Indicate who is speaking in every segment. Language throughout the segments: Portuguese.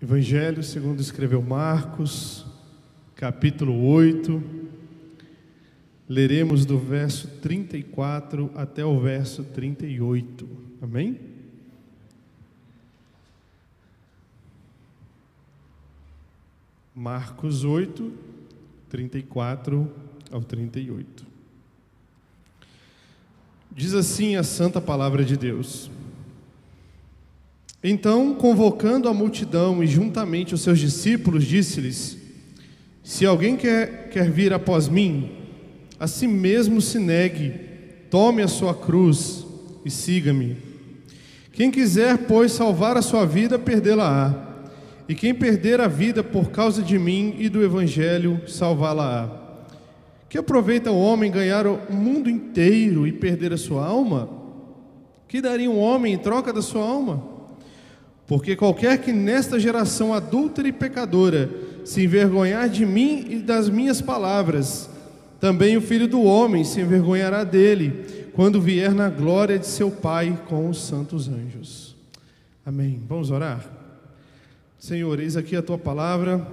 Speaker 1: Evangelho segundo escreveu Marcos, capítulo 8, leremos do verso 34 até o verso 38, amém? Marcos 8, 34 ao 38. Diz assim a santa palavra de Deus: Então, convocando a multidão e juntamente os seus discípulos, disse-lhes: Se alguém quer vir após mim, a si mesmo se negue, tome a sua cruz e siga-me. Quem quiser, pois, salvar a sua vida, perdê-la-á. E quem perder a vida por causa de mim e do Evangelho, salvá-la-á. Que aproveita o homem ganhar o mundo inteiro e perder a sua alma? Que daria um homem em troca da sua alma? Porque qualquer que nesta geração adúltera e pecadora se envergonhar de mim e das minhas palavras, também o Filho do Homem se envergonhará dele, quando vier na glória de seu Pai com os santos anjos. Amém. Vamos orar? Senhor, eis aqui a Tua palavra,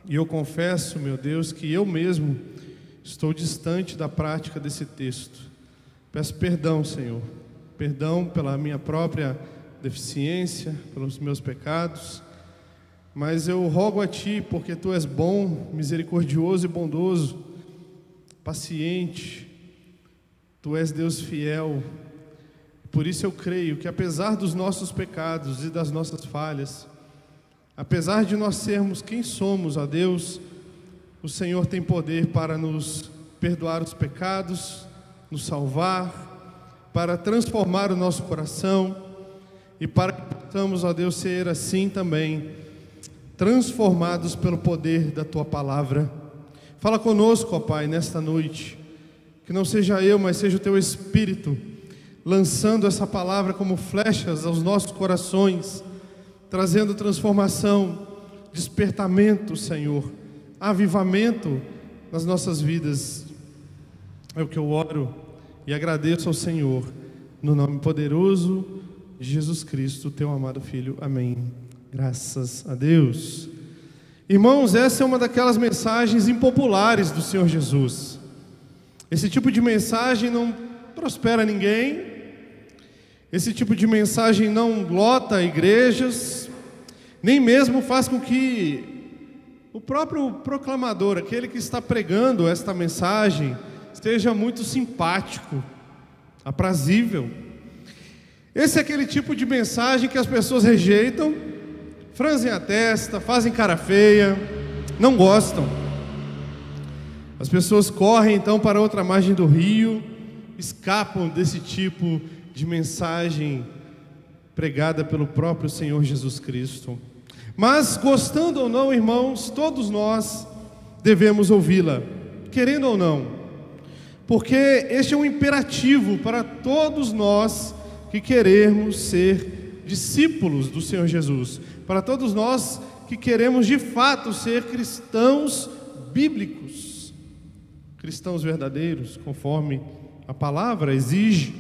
Speaker 1: e eu confesso, meu Deus, que eu mesmo estou distante da prática desse texto. Peço perdão, Senhor, perdão pela minha própria deficiência, pelos meus pecados, mas eu rogo a Ti, porque Tu és bom, misericordioso e bondoso, paciente, Tu és Deus fiel. Por isso eu creio que apesar dos nossos pecados e das nossas falhas, apesar de nós sermos quem somos, ó Deus, o Senhor tem poder para nos perdoar os pecados, nos salvar, para transformar o nosso coração e para que possamos, ó Deus, ser assim também, transformados pelo poder da Tua palavra. Fala conosco, ó Pai, nesta noite, que não seja eu, mas seja o Teu Espírito, lançando essa palavra como flechas aos nossos corações, trazendo transformação, despertamento, Senhor, avivamento nas nossas vidas. É o que eu oro e agradeço ao Senhor, no nome poderoso de Jesus Cristo, Teu amado Filho. Amém. Graças a Deus. Irmãos, essa é uma daquelas mensagens impopulares do Senhor Jesus. Esse tipo de mensagem não prospera ninguém. Esse tipo de mensagem não lota igrejas, nem mesmo faz com que o próprio proclamador, aquele que está pregando esta mensagem, esteja muito simpático, aprazível. Esse é aquele tipo de mensagem que as pessoas rejeitam, franzem a testa, fazem cara feia, não gostam. As pessoas correm então para outra margem do rio, escapam desse tipo de mensagem pregada pelo próprio Senhor Jesus Cristo. Mas, gostando ou não, irmãos, todos nós devemos ouvi-la, querendo ou não, porque este é um imperativo para todos nós que queremos ser discípulos do Senhor Jesus, para todos nós que queremos de fato ser cristãos bíblicos, cristãos verdadeiros, conforme a palavra exige.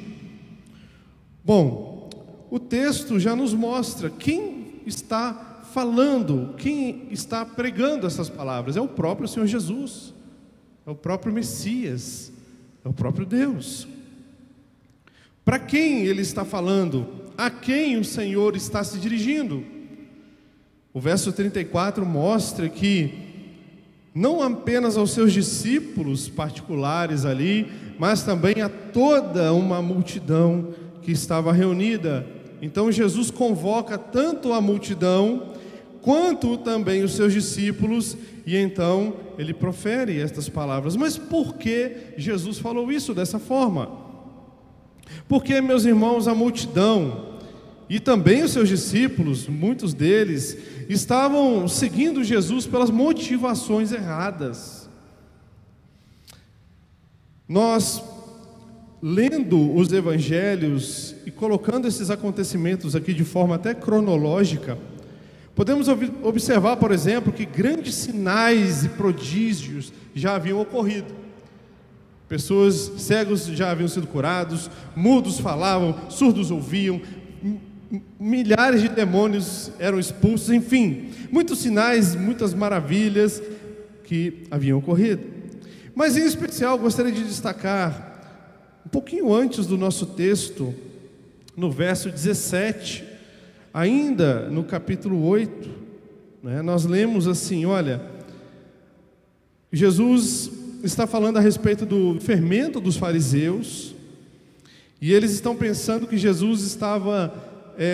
Speaker 1: Bom, o texto já nos mostra quem está falando, quem está pregando essas palavras. É o próprio Senhor Jesus, é o próprio Messias, é o próprio Deus. Para quem Ele está falando? A quem o Senhor está se dirigindo? O verso 34 mostra que não apenas aos seus discípulos particulares ali, mas também a toda uma multidão que estava reunida. Então Jesus convoca tanto a multidão quanto também os seus discípulos, e então ele profere estas palavras. Mas por que Jesus falou isso dessa forma? Porque, meus irmãos, a multidão e também os seus discípulos, muitos deles, estavam seguindo Jesus pelas motivações erradas. Nós, lendo os evangelhos e colocando esses acontecimentos aqui de forma até cronológica, podemos observar, por exemplo, que grandes sinais e prodígios já haviam ocorrido. Pessoas, cegos já haviam sido curados, mudos falavam, surdos ouviam, milhares de demônios eram expulsos, enfim, muitos sinais, muitas maravilhas que haviam ocorrido. Mas em especial gostaria de destacar, um pouquinho antes do nosso texto, no verso 17, ainda no capítulo 8, nós lemos assim, olha, Jesus está falando a respeito do fermento dos fariseus, e eles estão pensando que Jesus estava,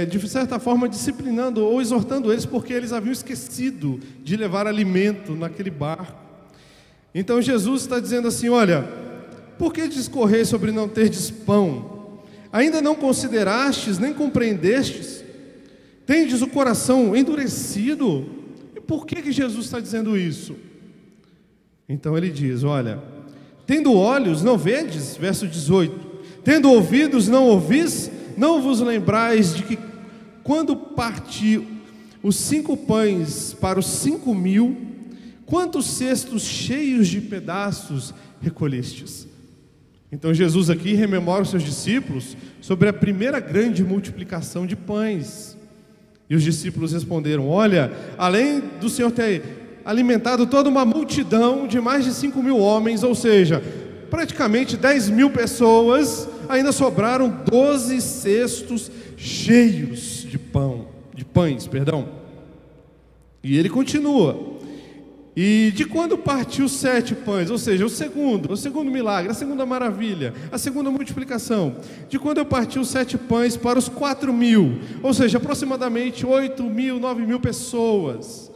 Speaker 1: de certa forma, disciplinando ou exortando eles, porque eles haviam esquecido de levar alimento naquele barco. Então Jesus está dizendo assim, olha, por que discorrer sobre não terdes pão? Ainda não considerastes, nem compreendestes? Tendes o coração endurecido? E por que Jesus está dizendo isso? Então ele diz, olha, tendo olhos, não vedes? Verso 18. Tendo ouvidos, não ouvis? Não vos lembrais de que quando parti os 5 pães para os 5.000, quantos cestos cheios de pedaços recolhestes? Então Jesus aqui rememora os seus discípulos sobre a primeira grande multiplicação de pães. E os discípulos responderam, olha, além do Senhor ter alimentado toda uma multidão de mais de 5.000 homens, ou seja, praticamente 10.000 pessoas, ainda sobraram 12 cestos cheios de pães. E ele continua. E de quando partiu 7 pães, ou seja, o segundo milagre, a segunda maravilha, a segunda multiplicação, de quando eu parti os 7 pães para os 4.000, ou seja, aproximadamente 8.000, 9.000 pessoas,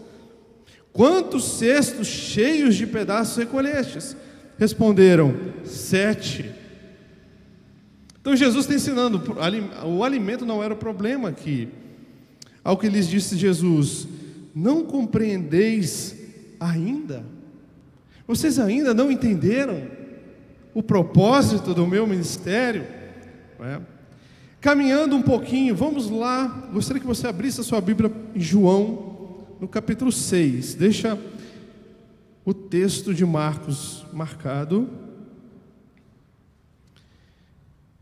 Speaker 1: quantos cestos cheios de pedaços recolhestes? Responderam, 7. Então Jesus está ensinando, o alimento não era o problema aqui. Ao que lhes disse Jesus, não compreendeis ainda? Vocês ainda não entenderam o propósito do meu ministério? Caminhando um pouquinho, vamos lá, gostaria que você abrisse a sua Bíblia em João, no capítulo 6, deixa o texto de Marcos marcado.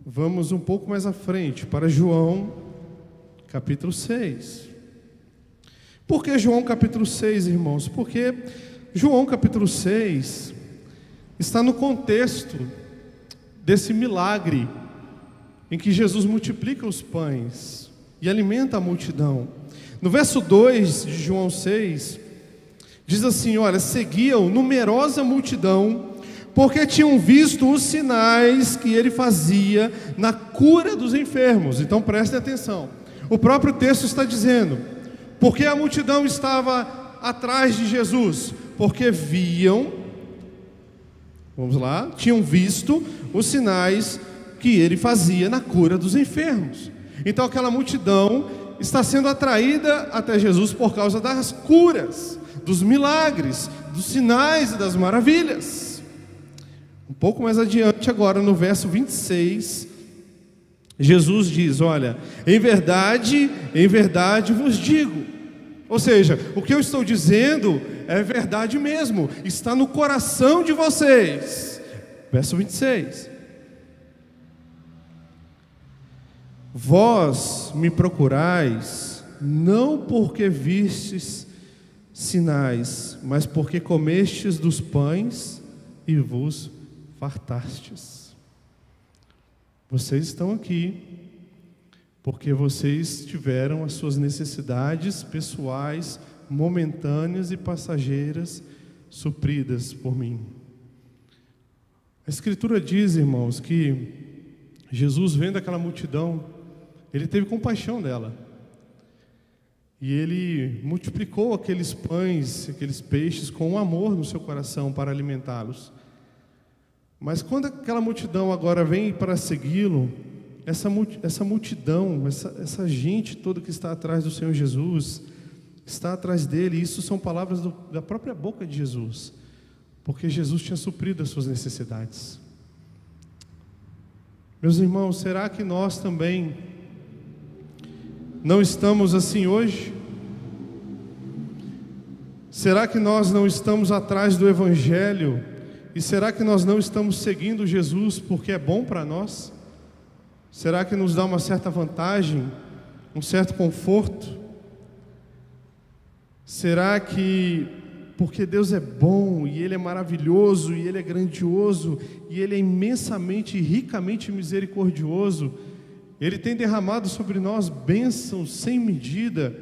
Speaker 1: Vamos um pouco mais à frente, para João, capítulo 6. Por que João capítulo 6, irmãos? Porque João capítulo 6 está no contexto desse milagre, em que Jesus multiplica os pães e alimenta a multidão. No verso 2 de João 6, diz assim, olha, seguiam numerosa multidão, porque tinham visto os sinais que ele fazia na cura dos enfermos. Então prestem atenção, o próprio texto está dizendo, porque a multidão estava atrás de Jesus? Porque tinham visto os sinais que ele fazia na cura dos enfermos. Então aquela multidão está sendo atraída até Jesus por causa das curas, dos milagres, dos sinais e das maravilhas. Um pouco mais adiante agora, no verso 26, Jesus diz, olha, em verdade vos digo. Ou seja, o que eu estou dizendo é verdade mesmo, está no coração de vocês. Verso 26. Vós me procurais, não porque vistes sinais, mas porque comestes dos pães e vos fartastes. Vocês estão aqui porque vocês tiveram as suas necessidades pessoais, momentâneas e passageiras, supridas por mim. A Escritura diz, irmãos, que Jesus, vendo aquela multidão, ele teve compaixão dela. E ele multiplicou aqueles pães, aqueles peixes com amor no seu coração para alimentá-los. Mas quando aquela multidão agora vem para segui-lo, essa multidão, essa gente toda que está atrás do Senhor Jesus, está atrás dele, e isso são palavras da própria boca de Jesus, porque Jesus tinha suprido as suas necessidades. Meus irmãos, será que nós também não estamos assim hoje? Será que nós não estamos atrás do Evangelho? E será que nós não estamos seguindo Jesus porque é bom para nós? Será que nos dá uma certa vantagem um certo conforto? Será que porque Deus é bom, e Ele é maravilhoso, e Ele é grandioso, e Ele é imensamente e ricamente misericordioso, Ele tem derramado sobre nós bênçãos sem medida,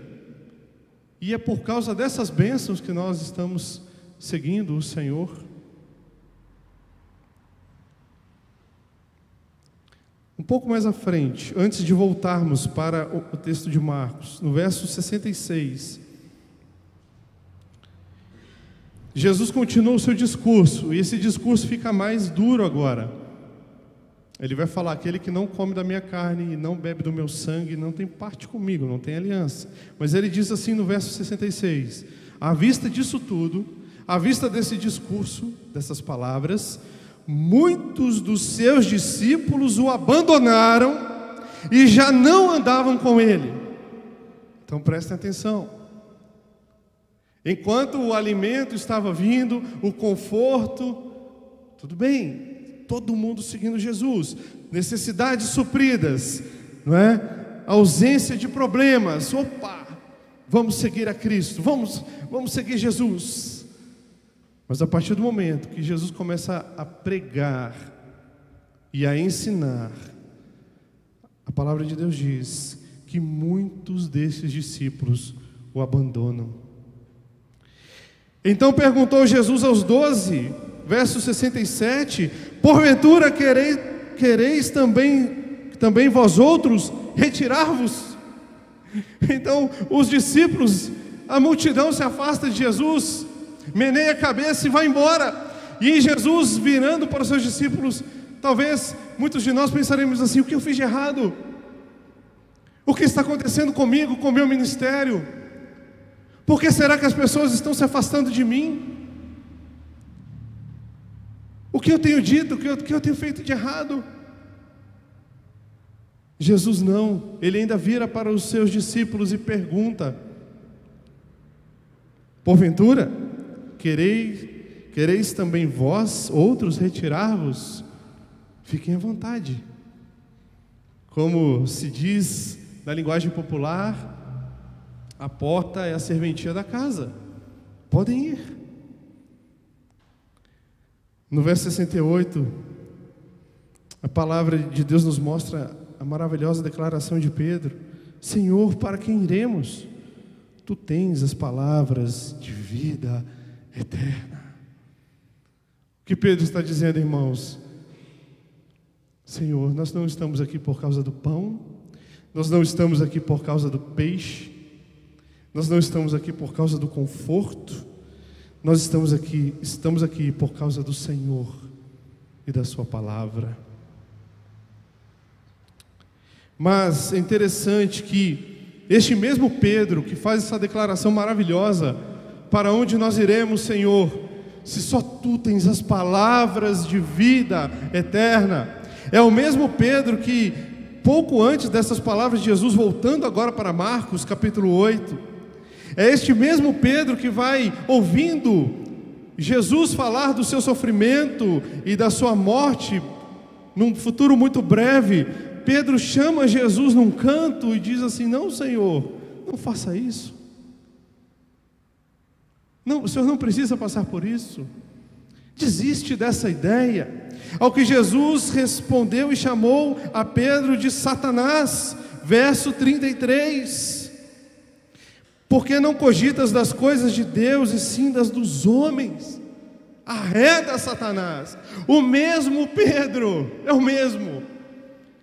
Speaker 1: e é por causa dessas bênçãos que nós estamos seguindo o Senhor? Um pouco mais à frente, antes de voltarmos para o texto de Marcos, no verso 66, Jesus continua o seu discurso, e esse discurso fica mais duro agora. Ele vai falar: aquele que não come da minha carne e não bebe do meu sangue não tem parte comigo, não tem aliança. Mas ele diz assim no verso 66: à vista disso tudo, à vista desse discurso, dessas palavras, muitos dos seus discípulos o abandonaram e já não andavam com ele. Então prestem atenção. Enquanto o alimento estava vindo, o conforto, tudo bem, todo mundo seguindo Jesus, necessidades supridas, não é? Ausência de problemas, opa, vamos seguir a Cristo, vamos seguir Jesus. Mas a partir do momento que Jesus começa a pregar e a ensinar, a palavra de Deus diz que muitos desses discípulos o abandonam. Então perguntou Jesus aos 12, verso 67, porventura quereis também vós outros retirar-vos? Então os discípulos, a multidão se afasta de Jesus, meneia a cabeça e vai embora. E Jesus, virando para os seus discípulos, talvez muitos de nós pensaremos assim: o que eu fiz de errado? O que está acontecendo comigo, com o meu ministério? Por que será que as pessoas estão se afastando de mim? O que eu tenho dito, o que eu tenho feito de errado? Jesus não, Ele ainda vira para os seus discípulos e pergunta: porventura, quereis também vós, outros, retirar-vos? Fiquem à vontade. Como se diz na linguagem popular, a porta é a serventia da casa, podem ir. No verso 68, a palavra de Deus nos mostra a maravilhosa declaração de Pedro: Senhor, para quem iremos? Tu tens as palavras de vida eterna. O que Pedro está dizendo, irmãos? Senhor, nós não estamos aqui por causa do pão, nós não estamos aqui por causa do peixe, nós não estamos aqui por causa do conforto, nós estamos aqui por causa do Senhor e da sua palavra. Mas é interessante que este mesmo Pedro, que faz essa declaração maravilhosa: para onde nós iremos, Senhor, se só Tu tens as palavras de vida eterna? É o mesmo Pedro que, pouco antes dessas palavras de Jesus, voltando agora para Marcos capítulo 8, é este mesmo Pedro que vai, ouvindo Jesus falar do seu sofrimento e da sua morte num futuro muito breve, Pedro chama Jesus num canto e diz assim: não, Senhor, não faça isso, não, o Senhor não precisa passar por isso, desiste dessa ideia. Ao que Jesus respondeu e chamou a Pedro de Satanás, verso 33, porque não cogitas das coisas de Deus e sim das dos homens? Arreda, Satanás. O mesmo Pedro, é o mesmo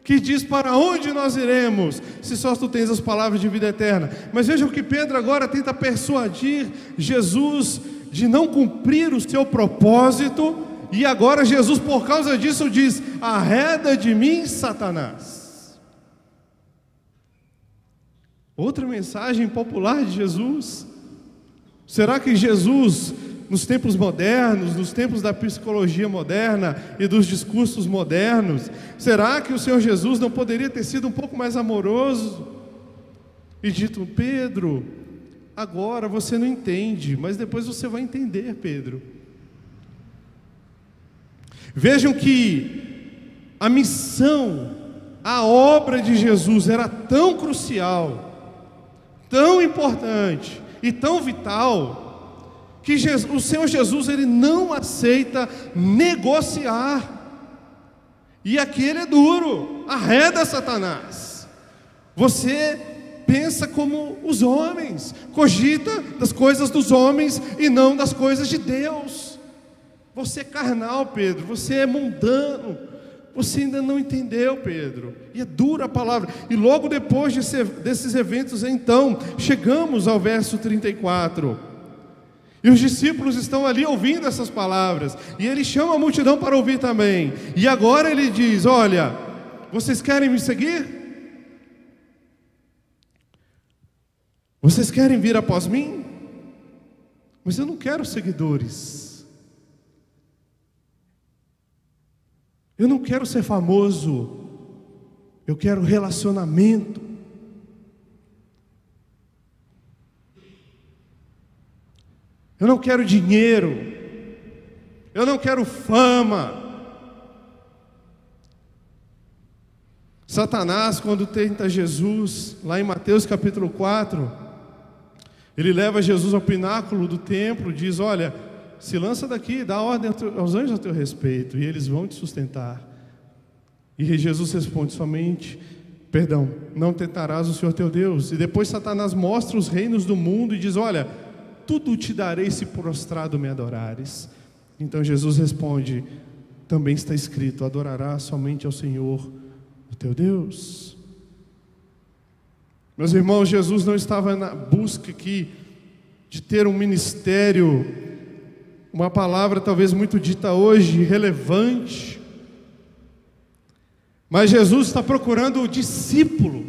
Speaker 1: que diz: para onde nós iremos, se só Tu tens as palavras de vida eterna? Mas vejam que Pedro agora tenta persuadir Jesus de não cumprir o seu propósito, e agora Jesus, por causa disso, diz: arreda de mim, Satanás. Outra mensagem popular de Jesus. Será que Jesus, nos tempos modernos, nos tempos da psicologia moderna e dos discursos modernos, será que o Senhor Jesus não poderia ter sido um pouco mais amoroso e dito: Pedro, agora você não entende, mas depois você vai entender, Pedro? Vejam que a missão a obra de Jesus era tão crucial, tão importante e tão vital, que o Senhor Jesus, ele não aceita negociar. E aqui ele é duro: arreda, Satanás. Você pensa como os homens, cogita das coisas dos homens e não das coisas de Deus. Você é carnal, Pedro, você é mundano, você ainda não entendeu, Pedro. E é dura a palavra. E logo depois desses eventos, então, chegamos ao verso 34. E os discípulos estão ali ouvindo essas palavras, e ele chama a multidão para ouvir também. E agora ele diz: olha, vocês querem me seguir? Vocês querem vir após mim? Mas eu não quero seguidores. Eu não quero ser famoso. Eu quero relacionamento. Eu não quero dinheiro. Eu não quero fama. Satanás, quando tenta Jesus, lá em Mateus capítulo 4, ele leva Jesus ao pináculo do templo, diz: olha, se lança daqui, dá ordem aos anjos a teu respeito, e eles vão te sustentar. E Jesus responde: não tentarás o Senhor teu Deus. E depois Satanás mostra os reinos do mundo e diz: olha, tudo te darei se prostrado me adorares. Então Jesus responde: também está escrito: adorarás somente ao Senhor, o teu Deus. Meus irmãos, Jesus não estava na busca aqui de ter um ministério, uma palavra talvez muito dita hoje, relevante, mas Jesus está procurando o discípulo.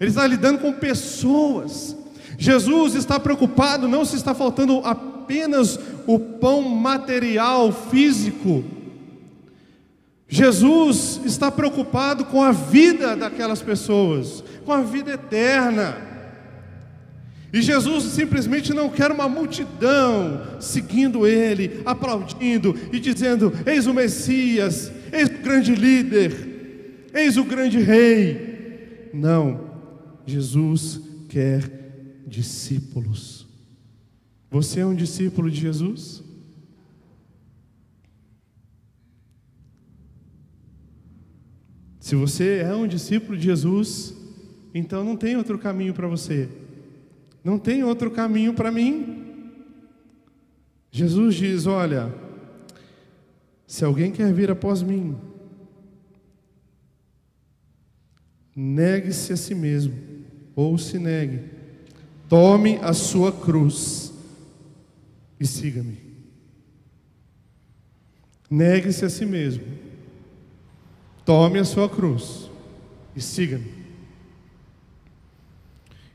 Speaker 1: Ele está lidando com pessoas. Jesus está preocupado não se está faltando apenas o pão material, físico. Jesus está preocupado com a vida daquelas pessoas, com a vida eterna. E Jesus simplesmente não quer uma multidão seguindo Ele, aplaudindo e dizendo: eis o Messias, eis o grande líder, eis o grande rei. Não, Jesus quer discípulos. Você é um discípulo de Jesus? Se você é um discípulo de Jesus, então não tem outro caminho para você, não tem outro caminho para mim. Jesus diz: olha, se alguém quer vir após mim, negue-se a si mesmo, ou se negue, tome a sua cruz e siga-me. Negue-se a si mesmo, tome a sua cruz e siga-me.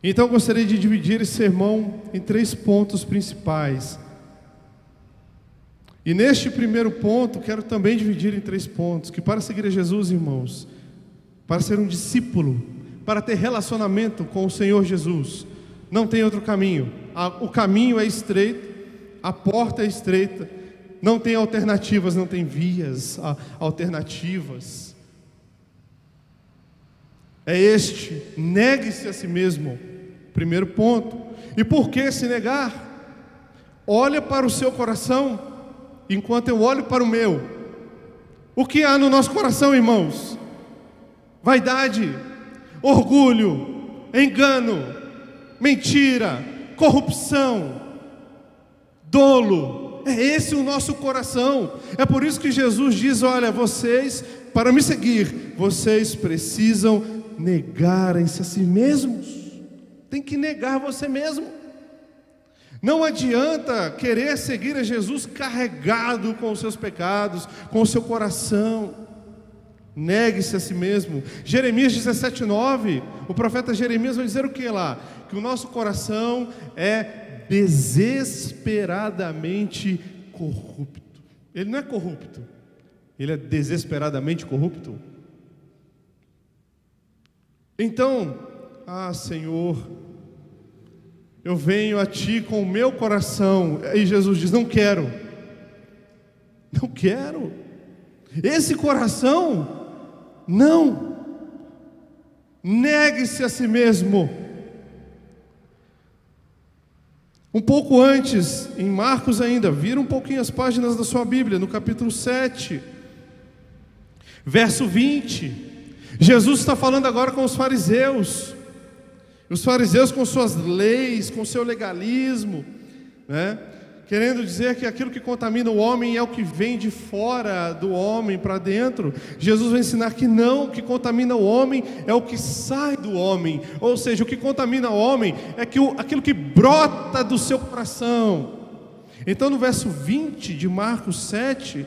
Speaker 1: Então eu gostaria de dividir esse sermão em 3 pontos principais. E neste primeiro ponto, quero também dividir em 3 pontos. Que para seguir a Jesus, irmãos, para ser um discípulo, para ter relacionamento com o Senhor Jesus, não tem outro caminho. O caminho é estreito, a porta é estreita, não tem alternativas, não tem vias alternativas. É este: negue-se a si mesmo. Primeiro ponto. E por que se negar? Olha para o seu coração, enquanto eu olho para o meu. O que há no nosso coração, irmãos? Vaidade, orgulho, engano, mentira, corrupção, dolo. É esse o nosso coração. É por isso que Jesus diz: olha, vocês, para me seguir, vocês precisam negarem-se a si mesmos. Tem que negar você mesmo. Não adianta querer seguir a Jesus carregado com os seus pecados, com o seu coração. Negue-se a si mesmo. Jeremias 17:9, o profeta Jeremias vai dizer o que lá? Que o nosso coração é desesperadamente corrupto. Ele não é corrupto, ele é desesperadamente corrupto. Então, Senhor, eu venho a Ti com o meu coração. E Jesus diz: não quero. Esse coração, não. Negue-se a si mesmo. Um pouco antes, em Marcos ainda, vira um pouquinho as páginas da sua Bíblia, no capítulo 7, verso 20. Jesus está falando agora com os fariseus. Os fariseus com suas leis, com seu legalismo, né? Querendo dizer que aquilo que contamina o homem é o que vem de fora do homem para dentro. Jesus vai ensinar que não, o que contamina o homem é o que sai do homem. Ou seja, o que contamina o homem é aquilo que brota do seu coração. Então no verso 20 de Marcos 7,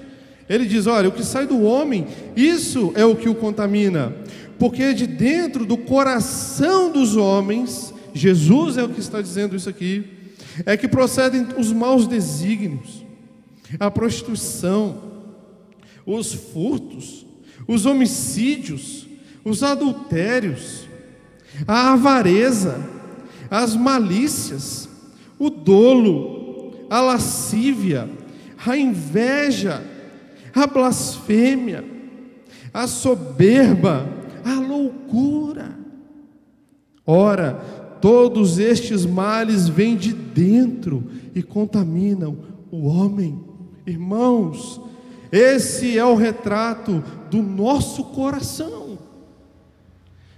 Speaker 1: ele diz, olha, o que sai do homem, isso é o que o contamina. Porque de dentro do coração dos homens, Jesus é o que está dizendo isso aqui, é que procedem os maus desígnios, a prostituição, os furtos, os homicídios, os adultérios, a avareza, as malícias, o dolo, a lascívia, a inveja, a blasfêmia, a soberba, a loucura. Ora, todos estes males vêm de dentro e contaminam o homem. Irmãos, esse é o retrato do nosso coração.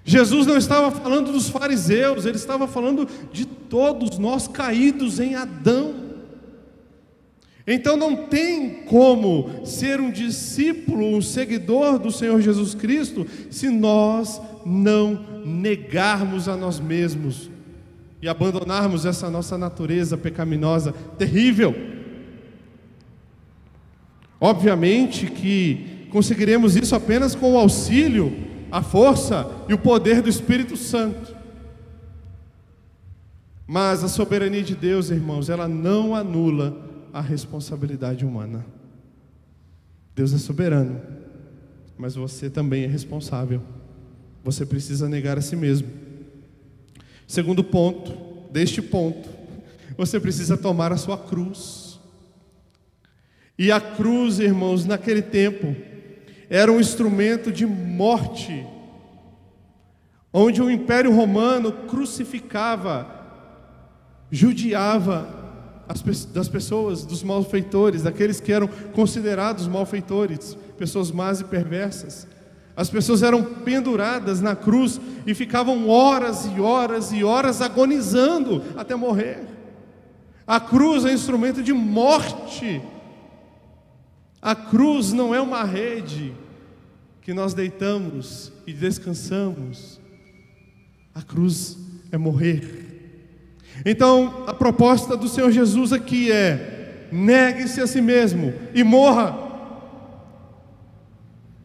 Speaker 1: Jesus não estava falando dos fariseus, ele estava falando de todos nós caídos em Adão. Então não tem como ser um discípulo, um seguidor do Senhor Jesus Cristo, se nós não negarmos a nós mesmos e abandonarmos essa nossa natureza pecaminosa terrível. Obviamente que conseguiremos isso apenas com o auxílio, a força e o poder do Espírito Santo. Mas a soberania de Deus, irmãos, ela não anula a responsabilidade humana. Deus é soberano, mas você também é responsável. Você precisa negar a si mesmo. Segundo ponto, deste ponto, você precisa tomar a sua cruz. E a cruz, irmãos, naquele tempo, era um instrumento de morte, onde o Império Romano crucificava, judiava das pessoas, dos malfeitores, daqueles que eram considerados malfeitores, pessoas más e perversas. As pessoas eram penduradas na cruz e ficavam horas e horas e horas agonizando até morrer. A cruz é instrumento de morte. A cruz não é uma rede que nós deitamos e descansamos. A cruz é morrer. Então, a proposta do Senhor Jesus aqui é: negue-se a si mesmo e morra.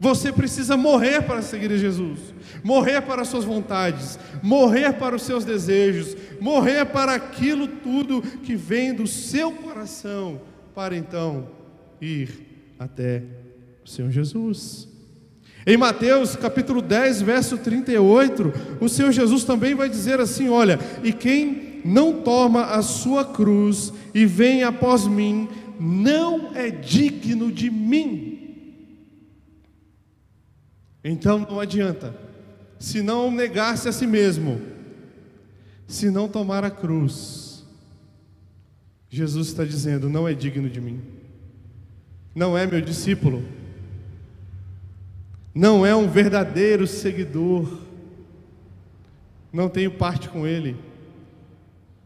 Speaker 1: Você precisa morrer para seguir Jesus, morrer para as suas vontades, morrer para os seus desejos, morrer para aquilo tudo que vem do seu coração, para então ir até o Senhor Jesus. Em Mateus capítulo 10, verso 38, o Senhor Jesus também vai dizer assim: olha, e quem não toma a sua cruz e vem após mim, não é digno de mim. Então não adianta, se não negar-se a si mesmo, se não tomar a cruz, Jesus está dizendo: não é digno de mim, não é meu discípulo, não é um verdadeiro seguidor, não tenho parte com Ele,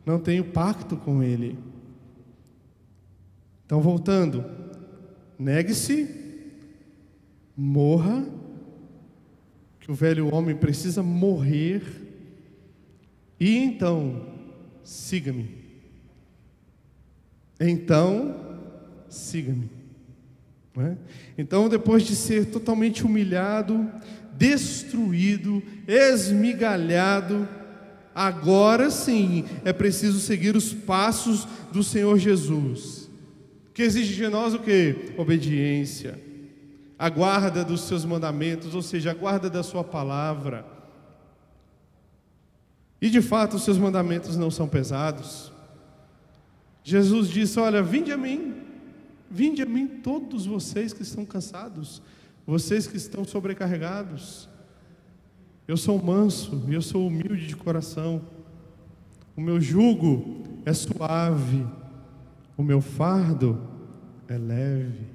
Speaker 1: não tenho pacto com Ele. Então, voltando, negue-se, morra, que o velho homem precisa morrer, e então, siga-me. Então, siga-me. Não é? Então, depois de ser totalmente humilhado, destruído, esmigalhado, agora sim é preciso seguir os passos do Senhor Jesus, que exige de nós o quê? Obediência, a guarda dos seus mandamentos, ou seja, a guarda da sua palavra. E de fato os seus mandamentos não são pesados. Jesus disse: olha, vinde a mim todos vocês que estão cansados, vocês que estão sobrecarregados, Eu sou manso e eu sou humilde de coração. O meu jugo é suave, o meu fardo é leve.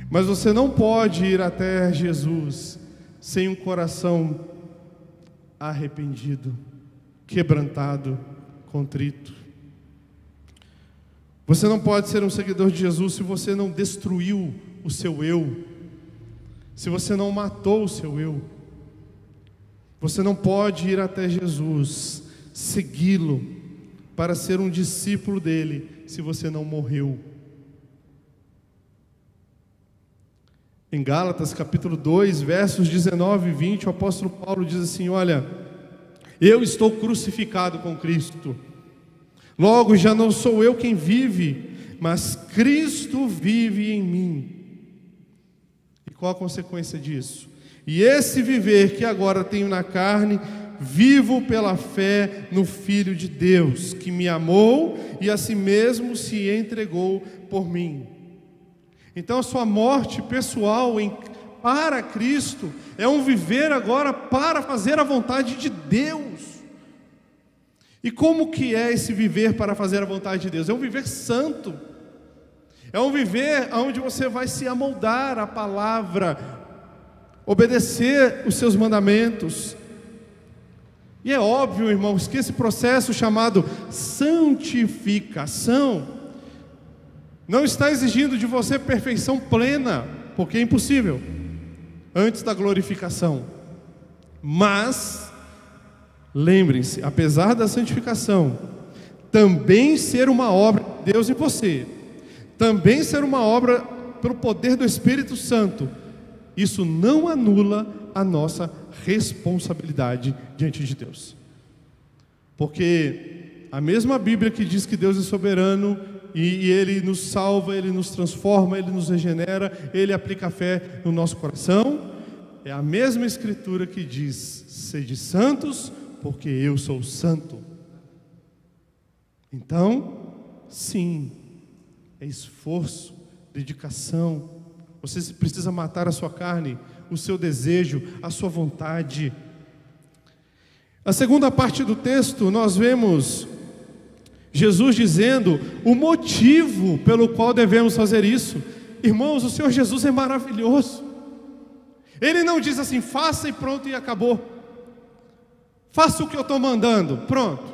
Speaker 1: Mas você não pode ir até Jesus sem um coração arrependido, quebrantado, contrito. Você não pode ser um seguidor de Jesus se você não destruiu o seu eu, se você não matou o seu eu. Você não pode ir até Jesus, segui-lo, para ser um discípulo dele, se você não morreu. Em Gálatas capítulo 2, versos 19 e 20, o apóstolo Paulo diz assim: olha, eu estou crucificado com Cristo, logo já não sou eu quem vive, mas Cristo vive em mim. E qual a consequência disso? E esse viver que agora tenho na carne, vivo pela fé no Filho de Deus, que me amou e a si mesmo se entregou por mim. Então a sua morte pessoal para Cristo é um viver agora para fazer a vontade de Deus. E como que é esse viver para fazer a vontade de Deus? É um viver santo. É um viver onde você vai se amoldar à palavra, obedecer os seus mandamentos. E é óbvio, irmãos, que esse processo chamado santificação não está exigindo de você perfeição plena, porque é impossível, antes da glorificação. Mas, lembrem-se, apesar da santificação, também ser uma obra de Deus em você, também ser uma obra pelo poder do Espírito Santo, isso não anula a nossa responsabilidade diante de Deus. Porque a mesma Bíblia que diz que Deus é soberano e Ele nos salva, Ele nos transforma, Ele nos regenera, Ele aplica a fé no nosso coração, é a mesma Escritura que diz: sede santos, porque eu sou santo. Então, sim, é esforço, dedicação. Você precisa matar a sua carne, o seu desejo, a sua vontade. A segunda parte do texto, nós vemos Jesus dizendo o motivo pelo qual devemos fazer isso. Irmãos, o Senhor Jesus é maravilhoso. Ele não diz assim: faça e pronto e acabou. Faça o que eu estou mandando, pronto,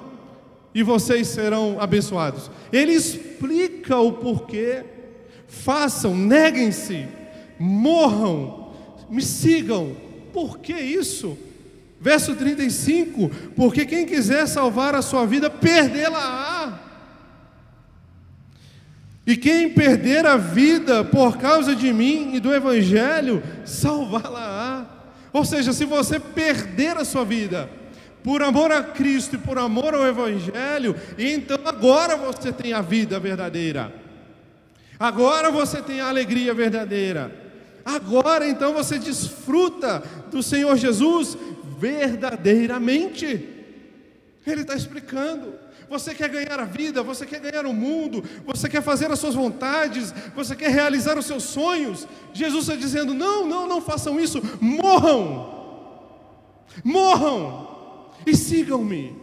Speaker 1: e vocês serão abençoados. Ele explica o porquê. Façam, neguem-se, morram, me sigam. Por que isso? Verso 35: porque quem quiser salvar a sua vida, perdê-la-á. E quem perder a vida por causa de mim e do Evangelho, salvá-la-á. Ou seja, se você perder a sua vida por amor a Cristo e por amor ao Evangelho, então agora você tem a vida verdadeira. Agora você tem a alegria verdadeira. Agora então você desfruta do Senhor Jesus verdadeiramente. Ele está explicando. Você quer ganhar a vida, você quer ganhar o mundo, você quer fazer as suas vontades, você quer realizar os seus sonhos. Jesus está dizendo: não façam isso, morram e sigam-me.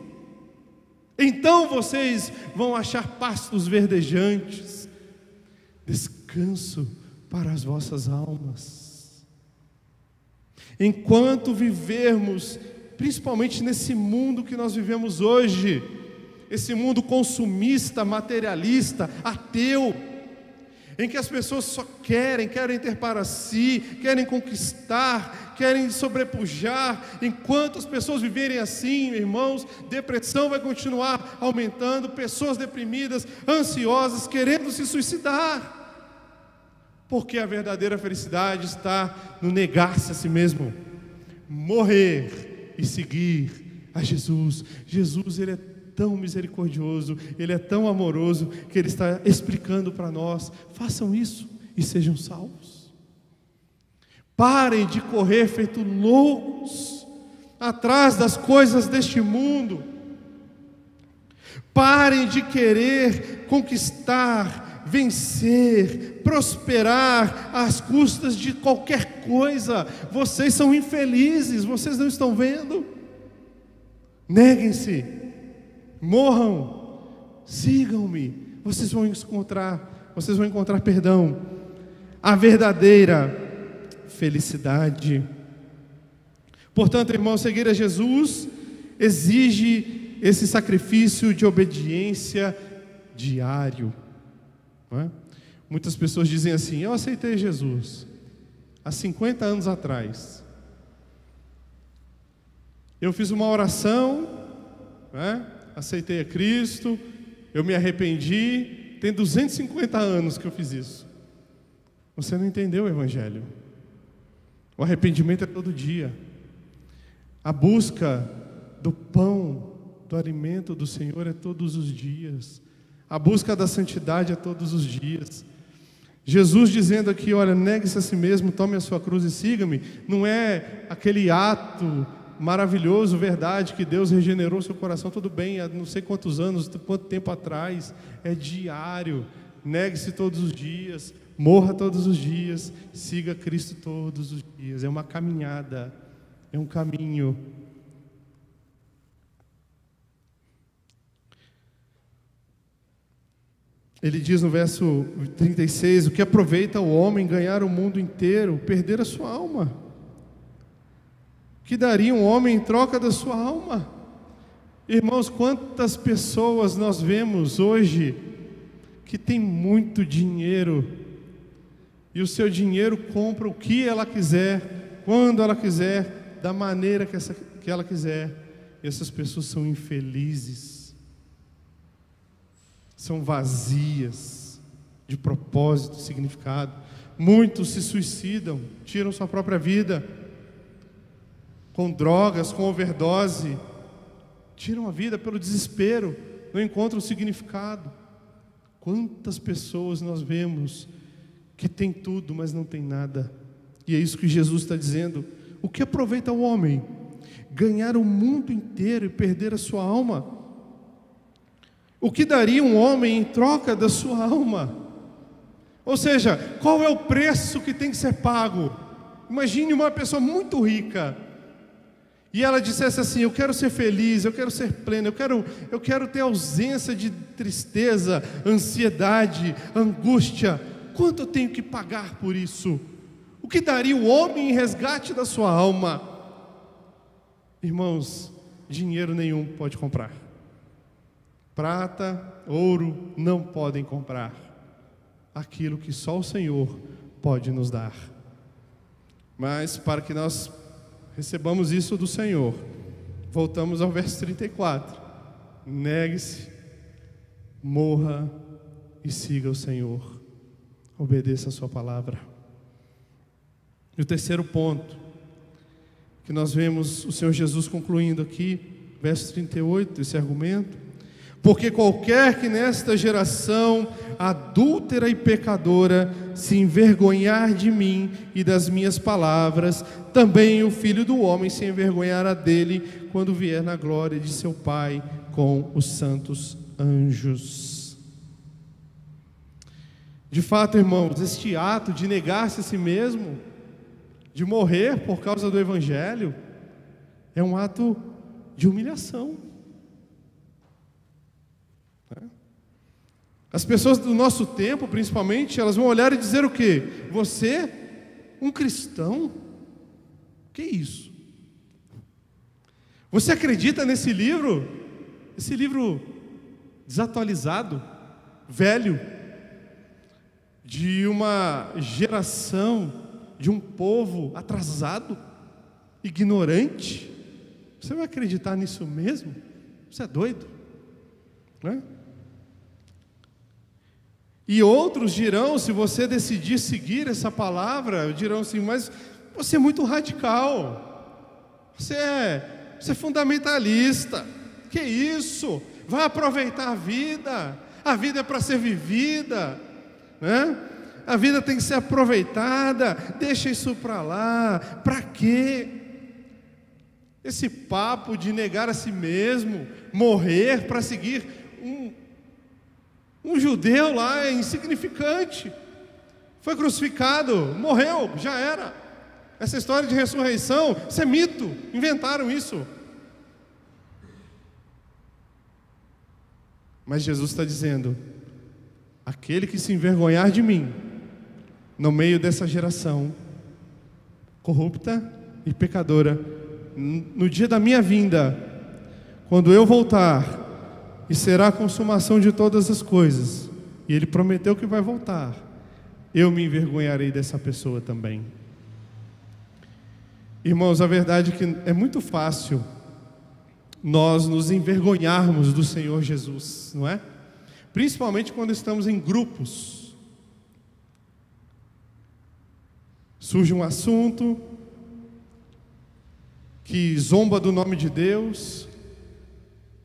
Speaker 1: Então vocês vão achar pastos verdejantes, descanso para as vossas almas. Enquanto vivermos, principalmente nesse mundo que nós vivemos hoje, esse mundo consumista, materialista, ateu, em que as pessoas só querem ter para si, querem conquistar, querem sobrepujar. Enquanto as pessoas viverem assim, irmãos, depressão vai continuar aumentando, pessoas deprimidas, ansiosas, querendo se suicidar. Porque a verdadeira felicidade está no negar-se a si mesmo, morrer e seguir a Jesus. Jesus, Ele é tão misericordioso, Ele é tão amoroso, que Ele está explicando para nós: façam isso e sejam salvos. Parem de correr feito loucos atrás das coisas deste mundo. Parem de querer conquistar, vencer, prosperar às custas de qualquer coisa. Vocês são infelizes, vocês não estão vendo? Neguem-se, morram, sigam-me, vocês vão encontrar perdão, a verdadeira felicidade. Portanto, irmãos, seguir a Jesus exige esse sacrifício de obediência diário, não é? Muitas pessoas dizem assim: eu aceitei Jesus há 50 anos atrás, eu fiz uma oração, não é? Aceitei a Cristo, eu me arrependi, tem 250 anos que eu fiz isso. Você não entendeu o Evangelho. O arrependimento é todo dia. A busca do pão, do alimento do Senhor é todos os dias. A busca da santidade é todos os dias. Jesus dizendo aqui: olha, negue-se a si mesmo, tome a sua cruz e siga-me. Não é aquele ato maravilhoso, verdade, que Deus regenerou seu coração, tudo bem, há não sei quantos anos, quanto tempo atrás. É diário. Negue-se todos os dias, morra todos os dias, siga Cristo todos os dias. É uma caminhada, é um caminho. Ele diz no verso 36: o que aproveita o homem ganhar o mundo inteiro, perder a sua alma? O que daria um homem em troca da sua alma? Irmãos, quantas pessoas nós vemos hoje que tem muito dinheiro, e o seu dinheiro compra o que ela quiser, quando ela quiser, da maneira que ela quiser, e essas pessoas são infelizes, são vazias de propósito, significado. Muitos se suicidam, tiram sua própria vida com drogas, com overdose, tiram a vida pelo desespero, não encontram significado. Quantas pessoas nós vemos que tem tudo, mas não tem nada? E é isso que Jesus está dizendo. O que aproveita o homem? Ganhar o mundo inteiro e perder a sua alma? O que daria um homem em troca da sua alma? Ou seja, qual é o preço que tem que ser pago? Imagine uma pessoa muito rica e ela dissesse assim: eu quero ser feliz, eu quero ser pleno, eu quero ter ausência de tristeza, ansiedade, angústia. Quanto eu tenho que pagar por isso? O que daria o homem em resgate da sua alma? Irmãos, dinheiro nenhum pode comprar. Prata, ouro não podem comprar aquilo que só o Senhor pode nos dar. Mas para que nós recebamos isso do Senhor, voltamos ao verso 34: negue-se, morra e siga o Senhor, obedeça a sua palavra. E o terceiro ponto que nós vemos o Senhor Jesus concluindo aqui, verso 38, esse argumento: porque qualquer que nesta geração adúltera e pecadora se envergonhar de mim e das minhas palavras, também o Filho do Homem se envergonhará dele quando vier na glória de seu Pai com os santos anjos. De fato, irmãos, este ato de negar-se a si mesmo, de morrer por causa do Evangelho, é um ato de humilhação. As pessoas do nosso tempo, principalmente, elas vão olhar e dizer o quê? Você, um cristão? Que isso? Você acredita nesse livro? Esse livro desatualizado, velho, de uma geração, de um povo atrasado, ignorante? Você vai acreditar nisso mesmo? Você é doido, não é? E outros dirão, se você decidir seguir essa palavra, dirão assim: mas você é muito radical, você é fundamentalista, que isso? Vai aproveitar a vida é para ser vivida, né? A vida tem que ser aproveitada, deixa isso para lá. Para quê? Esse papo de negar a si mesmo, morrer para seguir Um judeu lá é insignificante, foi crucificado, morreu, já era. Essa história de ressurreição, isso é mito, inventaram isso. Mas Jesus está dizendo: aquele que se envergonhar de mim, no meio dessa geração corrupta e pecadora, no dia da minha vinda, quando eu voltar, e será a consumação de todas as coisas, e Ele prometeu que vai voltar, eu me envergonharei dessa pessoa também. Irmãos, a verdade é que é muito fácil nós nos envergonharmos do Senhor Jesus, não é? Principalmente quando estamos em grupos. Surge um assunto que zomba do nome de Deus,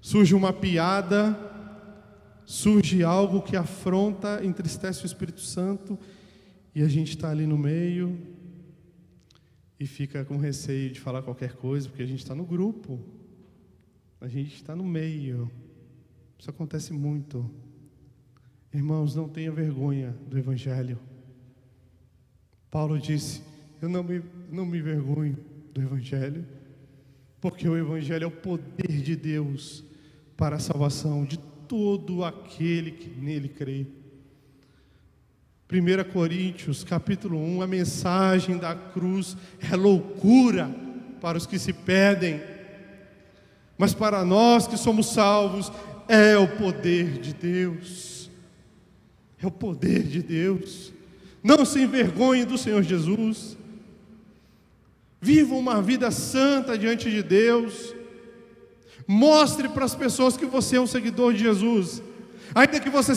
Speaker 1: surge uma piada, surge algo que afronta, entristece o Espírito Santo, e a gente está ali no meio e fica com receio de falar qualquer coisa, porque a gente está no grupo, a gente está no meio. Isso acontece muito. Irmãos, não tenha vergonha do Evangelho. Paulo disse: eu não me envergonho do Evangelho, porque o Evangelho é o poder de Deus para a salvação de todo aquele que nele crê. 1 Coríntios capítulo 1, a mensagem da cruz é loucura para os que se perdem, mas para nós que somos salvos é o poder de Deus. É o poder de Deus. Não se envergonhe do Senhor Jesus. Viva uma vida santa diante de Deus. Mostre para as pessoas que você é um seguidor de Jesus, ainda que você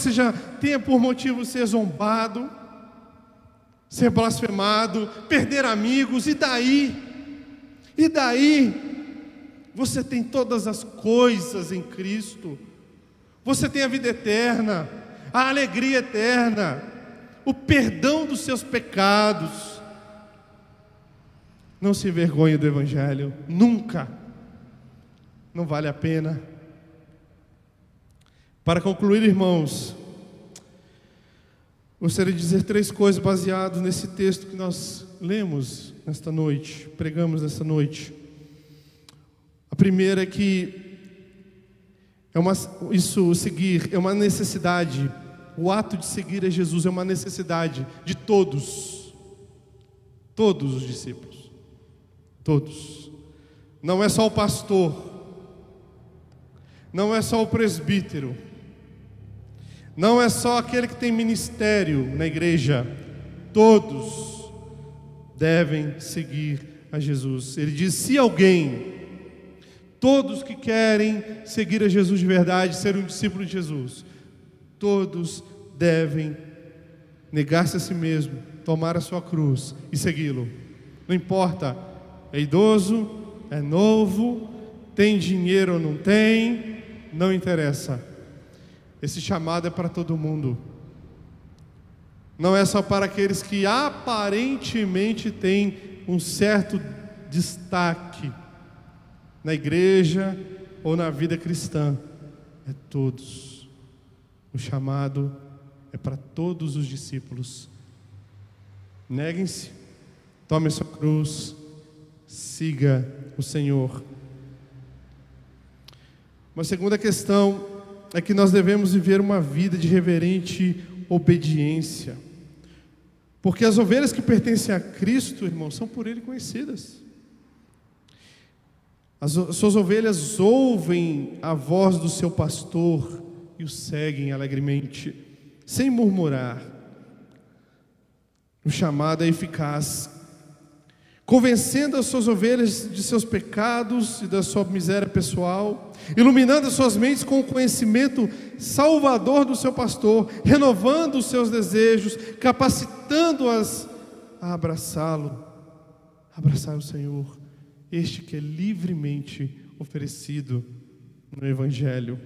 Speaker 1: tenha por motivo ser zombado, ser blasfemado, perder amigos. E daí? E daí? Você tem todas as coisas em Cristo. Você tem a vida eterna, a alegria eterna, o perdão dos seus pecados. Não se envergonhe do Evangelho, nunca. Não vale a pena. Para concluir, irmãos, gostaria de dizer 3 coisas baseadas nesse texto que nós lemos nesta noite, pregamos nesta noite. A primeira é que seguir é uma necessidade. O ato de seguir a Jesus é uma necessidade de todos os discípulos, todos. Não é só o pastor, não é só o presbítero, não é só aquele que tem ministério na igreja. Todos devem seguir a Jesus. Ele diz: se alguém, todos que querem seguir a Jesus de verdade, ser um discípulo de Jesus, todos devem negar-se a si mesmo, tomar a sua cruz e segui-lo. Não importa, é idoso, é novo, tem dinheiro ou não tem, não interessa. Esse chamado é para todo mundo. Não é só para aqueles que aparentemente têm um certo destaque na igreja ou na vida cristã. É todos. O chamado é para todos os discípulos. Neguem-se, tome a sua cruz, siga o Senhor. Uma segunda questão é que nós devemos viver uma vida de reverente obediência, porque as ovelhas que pertencem a Cristo, irmãos, são por Ele conhecidas. As suas ovelhas ouvem a voz do seu pastor e o seguem alegremente, sem murmurar. O chamado é eficaz, convencendo as suas ovelhas de seus pecados e da sua miséria pessoal, iluminando as suas mentes com o conhecimento salvador do seu pastor, renovando os seus desejos, capacitando-as a abraçá-lo, abraçar o Senhor, este que é livremente oferecido no Evangelho.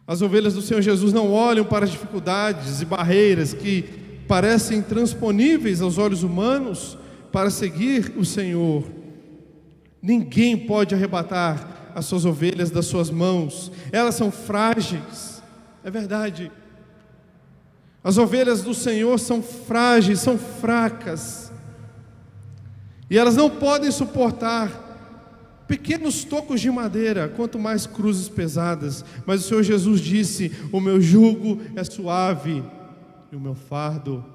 Speaker 1: As ovelhas do Senhor Jesus não olham para as dificuldades e barreiras que parecem intransponíveis aos olhos humanos para seguir o Senhor. Ninguém pode arrebatar as suas ovelhas das suas mãos. Elas são frágeis, É verdade. As ovelhas do Senhor são frágeis, são fracas, e elas não podem suportar pequenos tocos de madeira, quanto mais cruzes pesadas. Mas o Senhor Jesus disse: o meu jugo é suave e o meu fardo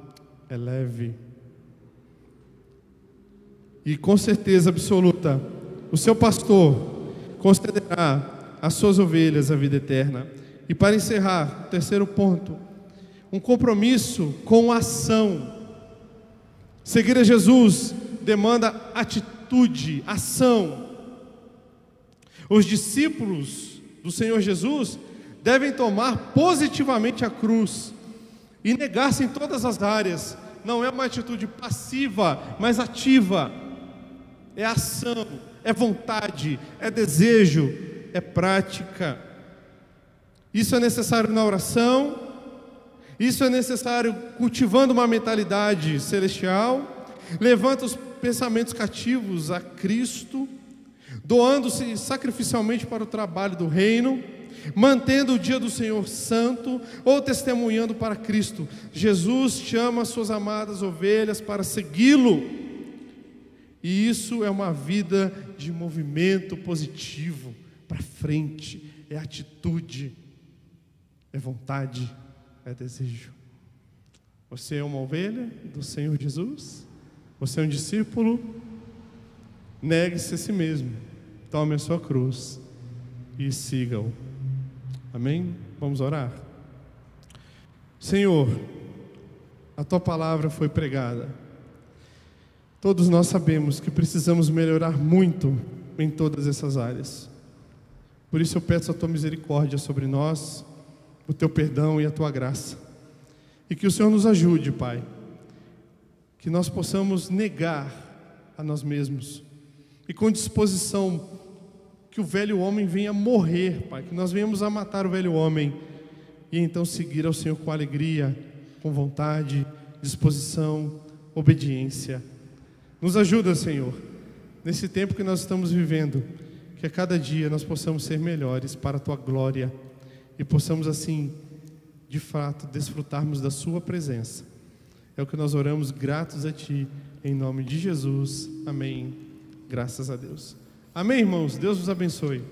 Speaker 1: é leve. E com certeza absoluta, o seu pastor concederá às suas ovelhas a vida eterna. E para encerrar, o terceiro ponto, um compromisso com ação. Seguir a Jesus demanda atitude, ação. Os discípulos do Senhor Jesus devem tomar positivamente a cruz e negar-se em todas as áreas. Não é uma atitude passiva, mas ativa. É ação, é vontade, é desejo, é prática. Isso é necessário na oração, isso é necessário cultivando uma mentalidade celestial. Levanta os pensamentos cativos a Cristo, doando-se sacrificialmente para o trabalho do reino, mantendo o dia do Senhor santo, ou testemunhando para Cristo. Jesus chama as suas amadas ovelhas para segui-lo, e isso é uma vida de movimento positivo para frente, é atitude, é vontade, é desejo. Você é uma ovelha do Senhor Jesus? Você é um discípulo? Negue-se a si mesmo, tome a sua cruz e siga-o. Amém? Vamos orar? Senhor, a Tua palavra foi pregada. Todos nós sabemos que precisamos melhorar muito em todas essas áreas. Por isso eu peço a Tua misericórdia sobre nós, o Teu perdão e a Tua graça. E que o Senhor nos ajude, Pai, que nós possamos negar a nós mesmos, e com disposição, que o velho homem venha morrer, Pai, que nós venhamos a matar o velho homem, e então seguir ao Senhor com alegria, com vontade, disposição, obediência. Nos ajuda, Senhor, nesse tempo que nós estamos vivendo, que a cada dia nós possamos ser melhores para a Tua glória, e possamos assim, de fato, desfrutarmos da Sua presença. É o que nós oramos gratos a Ti, em nome de Jesus. Amém. Graças a Deus. Amém, irmãos? Deus vos abençoe.